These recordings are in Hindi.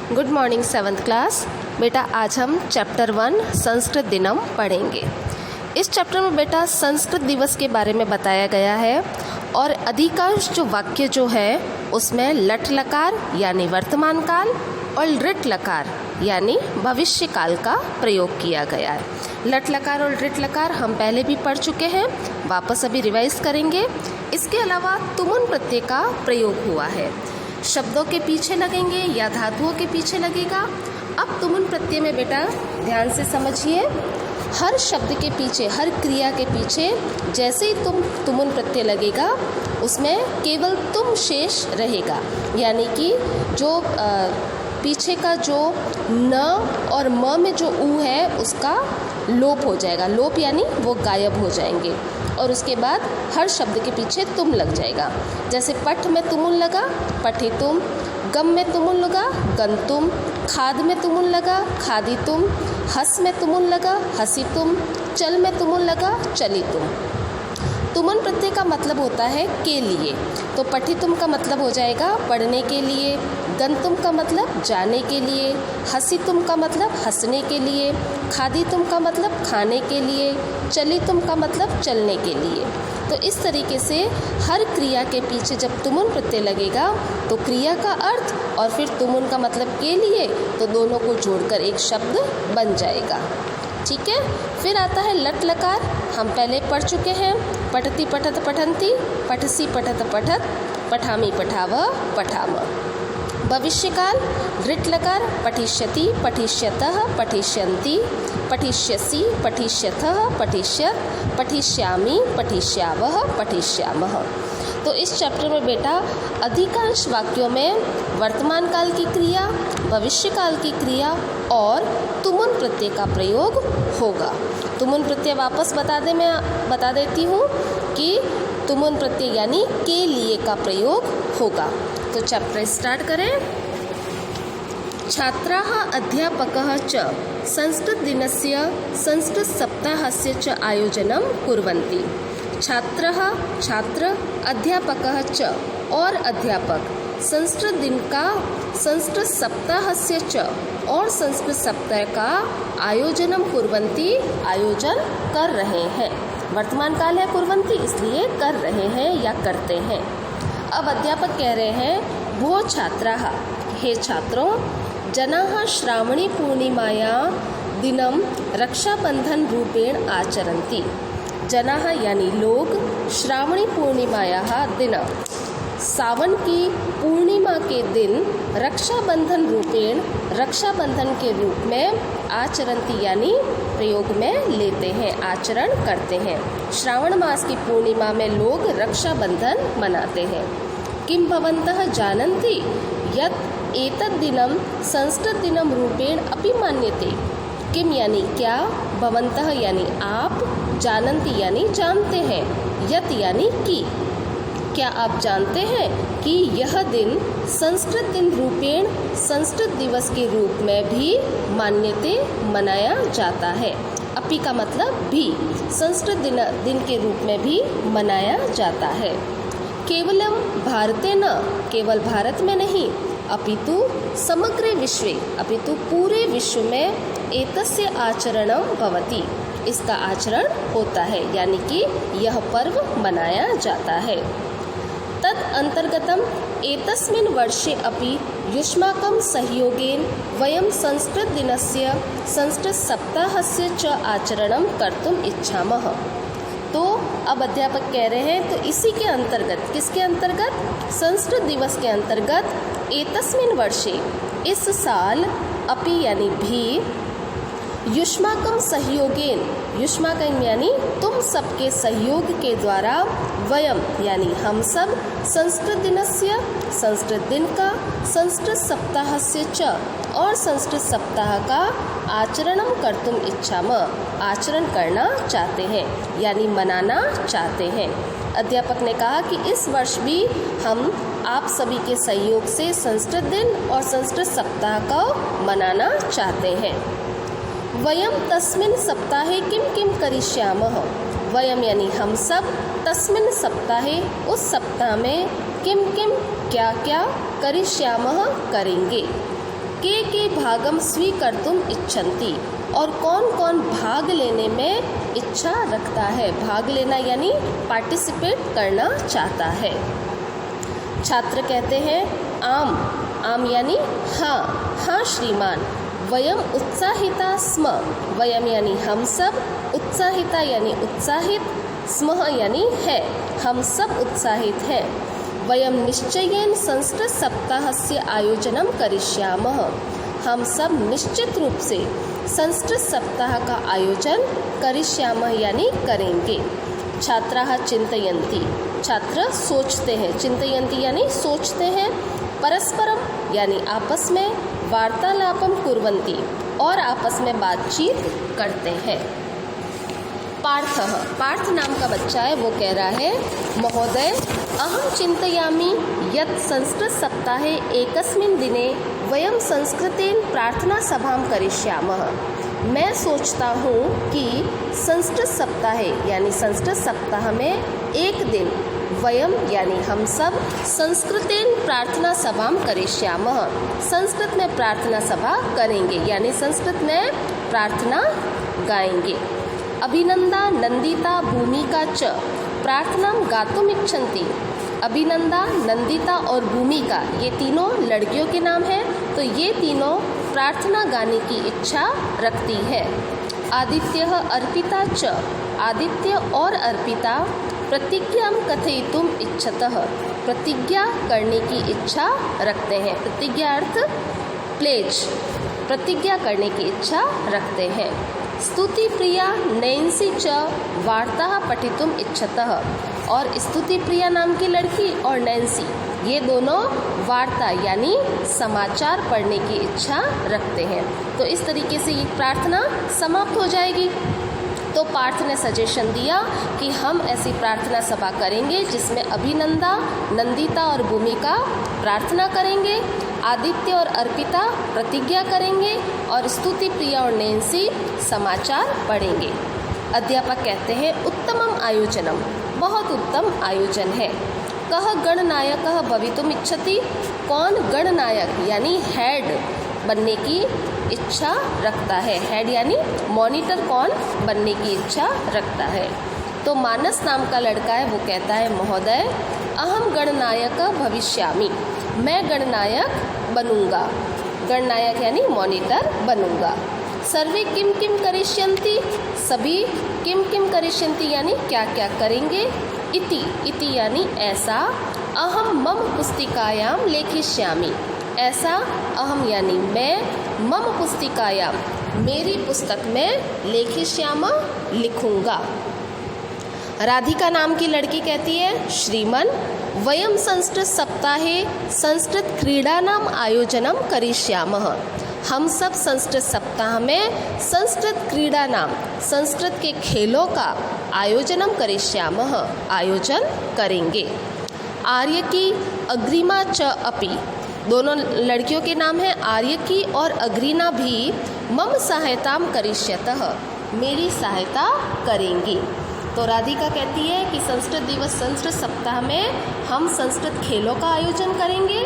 Good morning 7th class. बेटा आज हम चैप्टर 1 संस्कृत दिनम पढ़ेंगे। इस चैप्टर में बेटा संस्कृत दिवस के बारे में बताया गया है और अधिकांश जो वाक्य जो है उसमें लट लकार यानी वर्तमान काल और लृट लकार यानी भविष्य काल का प्रयोग किया गया है। लट लकार और लृट लकार हम पहले भी पढ़ चुके हैं, वापस अभी रिवाइज करेंगे। इसके अलावा तुमुन प्रत्यय का प्रयोग हुआ है, शब्दों के पीछे लगेंगे या धातुओं के पीछे लगेगा। अब तुमुन प्रत्यय में बेटा ध्यान से समझिए, हर शब्द के पीछे, हर क्रिया के पीछे जैसे ही तुमुन प्रत्यय लगेगा उसमें केवल तुम शेष रहेगा, यानी कि जो पीछे का जो न और म में जो ऊ है उसका लोप हो जाएगा। लोप यानी वो गायब हो जाएंगे और उसके बाद हर शब्द के पीछे तुम लग जाएगा। जैसे पठ में तुमुन लगा, पठितुम, गम में तुमुन लगा, गंतुम, खाद में तुमुन लगा, खादितुम, हस में तुमुन लगा, हसितुम, चल में तुमुन लगा, चलितुम। तुमुन प्रत्यय का मतलब होता है के लिए, तो पठितुम का मतलब हो जाएगा पढ़ने के लिए, गंतुम का मतलब जाने के लिए, हसितुम का मतलब हंसने के लिए, खादितुम का मतलब खाने के लिए, चलितुम का मतलब चलने के लिए। तो इस तरीके से हर क्रिया के पीछे जब तुमुन प्रत्यय लगेगा तो क्रिया का अर्थ और फिर तुमुन का मतलब के लिए, तो दोनों को जोड़कर एक शब्द बन जाएगा। ठीक है, फिर आता है लट लकार। हम पहले पढ़ चुके हैं, पठति पठत पठन्ति, पठसी पठत पठत, पठामी पठाव पठाम। भविष्यकाल लृट लकार, पठिष्यति पठिष्यतः पठिष्यन्ति, पठिष्यसि पठिष्यथः पठिष्यत्, पठिष्यामि पठिष्यावः पठिष्यामः। तो इस चैप्टर में बेटा अधिकांश वाक्यों में वर्तमान काल की क्रिया, भविष्य काल की क्रिया और तुमुन प्रत्यय का प्रयोग होगा। तुमुन प्रत्यय वापस मैं बता देती हूँ कि तुमुन प्रत्यय यानी के लिए का प्रयोग होगा। तो चैप्टर स्टार्ट करें। छात्राः अध्यापकः च संस्कृत दिनस्य संस्कृत सप्ताहस्य च आयोजनं कुर्वन्ति। छात्र, अध्यापकः च और अध्यापक संस्कृत दिन का, संस्कृत सप्ताहस्य च और संस्कृत सप्ताह का आयोजनम कुर्वन्ति आयोजन कर रहे हैं। वर्तमान काल है कुर्वन्ति, इसलिए कर रहे हैं या करते हैं। अब अध्यापक कह रहे हैं भो छात्राः, हे छात्रों, जनाः श्रावणी पूर्णिमाया दिनं रक्षाबंधन रूपेण आचरन्ति। जनाः यानी लोग, श्रावणी पूर्णिमाया दिन, सावन की पूर्णिमा के दिन, रक्षाबंधन रूपेण, रक्षाबंधन के रूप में, आचरन्ति यानी प्रयोग में लेते हैं, आचरण करते हैं। श्रावण मास की पूर्णिमा में लोग रक्षाबंधन मनाते हैं। किम भवन्तः जानन्ति यत् एतद् दिनं संस्कृत दिनं रूपेण अपि मान्यते। किम यानी क्या, भवन्तः यानी आप, जानन्ति यानी जानते हैं, यत् यानी कि, क्या आप जानते हैं कि यह दिन संस्कृत दिन रूपेण, संस्कृत दिवस के रूप में भी मान्यते मनाया जाता है। अपि का मतलब भी, संस्कृत दिन के रूप में भी मनाया जाता है। केवलम भारते न, केवल भारत में नहीं, अपितु समग्र विश्वे, अपितु पूरे विश्व में एतस्य आचरणं भवति, इसका आचरण होता है, यानी कि यह पर्व मनाया जाता है। तद अंतर्गतम एतस्मिन् वर्षे अपि युष्माकं सहयोगेन वयं संस्कृत दिनस्य संस्कृत सप्ताहस्य च आचरणं कर्तुम् इच्छामः। तो अब अध्यापक कह रहे हैं, तो इसी के अंतर्गत, किसके अंतर्गत, संस्कृत दिवस के अंतर्गत, एतस्मिन् वर्षे इस साल, अपि यानी भी, युष्माकं सहयोगेन, युष्माकं यानी तुम सबके सहयोग के द्वारा, वयम यानी हम सब, संस्कृत दिनस्य संस्कृत दिन का, संस्कृत सप्ताहस्य च और संस्कृत सप्ताह का आचरणम कर्तुम इच्छामः, आचरण करना चाहते हैं यानी मनाना चाहते हैं। अध्यापक ने कहा कि इस वर्ष भी हम आप सभी के सहयोग से संस्कृत दिन और संस्कृत सप्ताह को मनाना चाहते हैं। वयम तस्मिन् सप्ताहे किम किम करिष्यामः, वयम यानी हम सब, तस्मिन् सप्ताहे उस सप्ताह में, किम किम क्या क्या, करिष्यामः करेंगे। के भागम स्वीकर्तुम इच्छन्ति, और कौन कौन भाग लेने में इच्छा रखता है। भाग लेना यानी पार्टिसिपेट करना चाहता है। छात्र कहते हैं आम, आम यानी हाँ, हाँ श्रीमान। वयम उत्साहिता स्म, वयम यानी हम सब, उत्साहिता यानी उत्साहित, स्मः यानी है, हम सब उत्साहित हैं। वयम निश्चयेन संस्कृत सप्ताहस्य आयोजनम करिष्यामः, हम सब निश्चित रूप से संस्कृत सप्ताह का आयोजन करिष्यामः यानी करेंगे। छात्राः चिंतयन्ति, छात्र सोचते हैं, चिंतयन्ति यानी सोचते हैं। परस्परम यानी आपस में, वार्तालापम कुर्वन्ति और आपस में बातचीत करते हैं। पार्थः, पार्थ नाम का बच्चा है, वो कह रहा है महोदय अहम चिंतयामि यत् संस्कृत सप्ताहे एकस्मिन् दिने वयम संस्कृतेन प्रार्थना सभां करिष्यामः। मैं सोचता हूँ कि संस्कृत सप्ताहे यानी संस्कृत सप्ताह में एक दिन वयम यानी हम सब संस्कृतेन प्रार्थना सभां करिष्यामः, संस्कृत में प्रार्थना सभा करेंगे यानी संस्कृत में प्रार्थना गाएंगे। अभिनंदा नंदिता भूमिका च प्रार्थना गातुम इच्छन्ति। अभिनंदा, नंदिता और भूमिका ये तीनों लड़कियों के नाम हैं, तो ये तीनों प्रार्थना गाने की इच्छा रखती है। आदित्य अर्पिता च, आदित्य और अर्पिता प्रतिज्ञा कथयितुम इच्छतः, प्रतिज्ञा करने की इच्छा रखते हैं। प्रतिज्ञा अर्थ प्लेज, प्रतिज्ञा करने की इच्छा रखते हैं। स्तुति प्रिया नैन्सी च वार्ता पठितुम इच्छतः, और स्तुति प्रिया नाम की लड़की और नैन्सी ये दोनों वार्ता यानी समाचार पढ़ने की इच्छा रखते हैं। तो इस तरीके से ये प्रार्थना समाप्त हो जाएगी। तो पार्थ ने सजेशन दिया कि हम ऐसी प्रार्थना सभा करेंगे जिसमें अभिनंदा, नंदिता और भूमिका प्रार्थना करेंगे, आदित्य और अर्पिता प्रतिज्ञा करेंगे और स्तुति प्रिया और नैन्सी समाचार पढ़ेंगे। अध्यापक कहते हैं उत्तमम आयोजनम, बहुत उत्तम आयोजन है। कह गणनायकः भवितुम इच्छति, कौन गणनायक यानी हेड बनने की इच्छा रखता है। हेड यानी मॉनिटर कौन बनने की इच्छा रखता है। तो मानस नाम का लड़का है, वो कहता है महोदय अहम गणनायक भविष्यामि, मैं गणनायक बनूंगा। गणनायक यानी मॉनिटर बनूंगा। सर्वे किम किम करिष्यन्ति, सभी किम किम करिष्यन्ति यानी क्या क्या करेंगे। इति, इति यानी ऐसा। अहम मम पुस्तिकायाम लेखिष्यामि, ऐसा। अहम यानी मैं, मम पुस्तिकायाम मेरी पुस्तक में, लेखिष्याम लिखूंगा। राधिका नाम की लड़की कहती है श्रीमन वयम संस्कृत सप्ताहे संस्कृत क्रीडानाम आयोजनम करिष्यामः, हम सब संस्कृत सप्ताह में संस्कृत क्रीडा नाम संस्कृत के खेलों का आयोजनम करिष्यामः, आयोजन करेंगे। आर्यकी अग्रिमा च अपि, दोनों लड़कियों के नाम हैं आर्यकी और अग्रीना भी मम सहायताम करिष्यतः, मेरी सहायता करेंगी। तो राधिका कहती है कि संस्कृत दिवस संस्कृत सप्ताह में हम संस्कृत खेलों का आयोजन करेंगे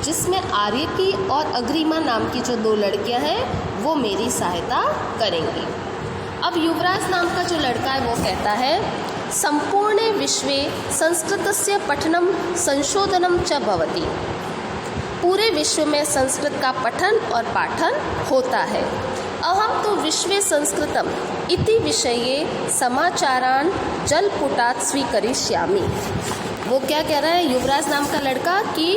जिसमें आर्यकी और अग्रिमा नाम की जो दो लड़कियां हैं वो मेरी सहायता करेंगी। अब युवराज नाम का जो लड़का है वो कहता है संपूर्णे विश्वे संस्कृतस्य पठनम संशोधनम च भवति, पूरे विश्व में संस्कृत का पठन और पाठन होता है। अहम तो विश्वे संस्कृतम इति विषये समाचारान जलपुटात् स्वीकरिष्यामि। वो क्या कह रहा है युवराज नाम का लड़का कि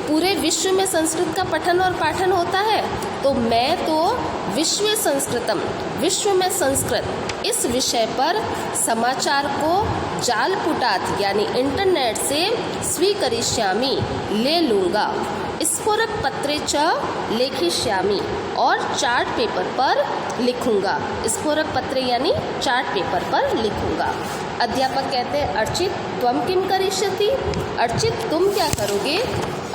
पूरे विश्व में संस्कृत का पठन और पाठन होता है, तो मैं तो विश्व संस्कृतम विश्व में संस्कृत इस विषय पर समाचार को जालपुटात् यानी इंटरनेट से स्वीकरिष्यामि ले लूँगा। स्फुरक पत्रे च लेखिष्यामि और चार्ट पेपर पर लिखूंगा। स्फुरक पत्रे यानी चार्ट पेपर पर लिखूंगा। अध्यापक कहते हैं अर्चित त्वम किम करिष्यति, अर्चित तुम क्या करोगे।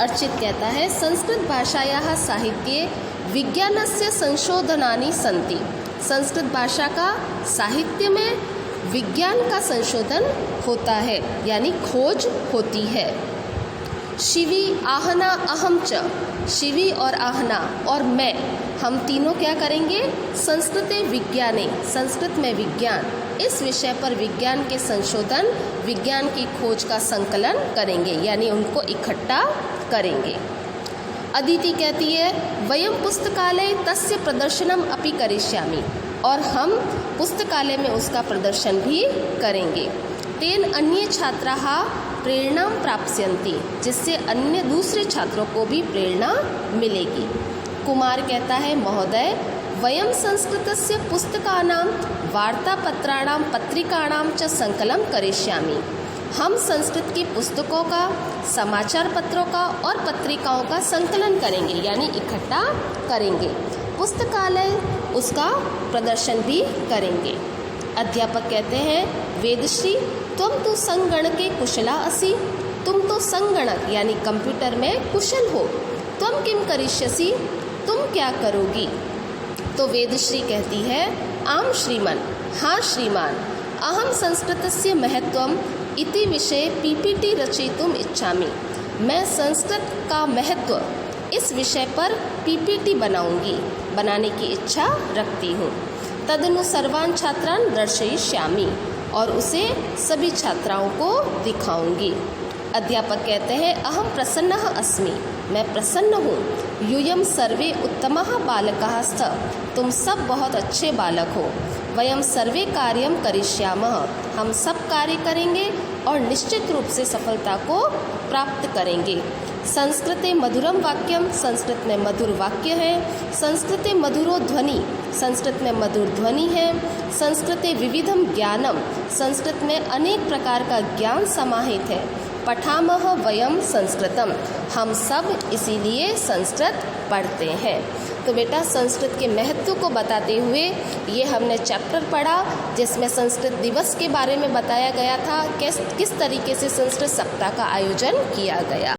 अर्चित कहता है संस्कृत भाषायाः साहित्ये विज्ञानस्य संशोधनानि सन्ति, संस्कृत भाषा का साहित्य में विज्ञान का संशोधन होता है यानी खोज होती है। शिवी आहना अहम च, शिवी और आहना और मैं, हम तीनों क्या करेंगे? संस्कृते विज्ञाने, संस्कृत में विज्ञान, इस विषय पर विज्ञान के संशोधन, विज्ञान की खोज का संकलन करेंगे, यानी उनको इकट्ठा करेंगे। अदिति कहती है वयम पुस्तकालय तस्य प्रदर्शनम अपि करिष्यामि, और हम पुस्तकालय में उसका प्रदर्शन भी करेंगे। तेन अन्य छात्राः प्रेरणा प्राप्स्यन्ति, जिससे अन्य दूसरे छात्रों को भी प्रेरणा मिलेगी। कुमार कहता है महोदय वयम संस्कृतस्य पुस्तकानां वार्तापत्राणां पत्रिकाणां च संकलन करिष्यामि, हम संस्कृत की पुस्तकों का, समाचार पत्रों का और पत्रिकाओं का संकलन करेंगे, यानी इकट्ठा करेंगे। पुस्तकालय उसका प्रदर्शन भी करेंगे। अध्यापक कहते हैं वेदश्री तुम तो संगणके कुशला असि, तुम तो संगणक यानी कंप्यूटर में कुशल हो, तुम किम करिष्यसि, तुम क्या करोगी? तो वेदश्री कहती है आम श्रीमन, हाँ श्रीमान, अहम संस्कृतस्य महत्वम इति विषये पीपीटी रचयितुम इच्छामि, मैं संस्कृत का महत्व इस विषय पर पीपीटी बनाने की इच्छा रखती हूँ। तदनु सर्वान् छात्रान् दर्शयिष्यामि, और उसे सभी छात्राओं को दिखाऊंगी। अध्यापक कहते हैं अहम प्रसन्नः अस्मि, मैं प्रसन्न हूँ। यूयम सर्वे उत्तमः बालकाः स्त, तुम सब बहुत अच्छे बालक हो। वयम सर्वे कार्यम करिष्यामः, हम सब कार्य करेंगे और निश्चित रूप से सफलता को प्राप्त करेंगे। संस्कृते मधुरम वाक्यम, संस्कृत में मधुर वाक्य है। संस्कृते मधुरो ध्वनि, संस्कृत में मधुर ध्वनि है। संस्कृते विविधम ज्ञानम, संस्कृत में अनेक प्रकार का ज्ञान समाहित है। पठामः वयम संस्कृतम, हम सब इसीलिए संस्कृत पढ़ते हैं। तो बेटा संस्कृत के महत्व को बताते हुए ये हमने चैप्टर पढ़ा, जिसमें संस्कृत दिवस के बारे में बताया गया था, किस तरीके से संस्कृत सप्ताह का आयोजन किया गया।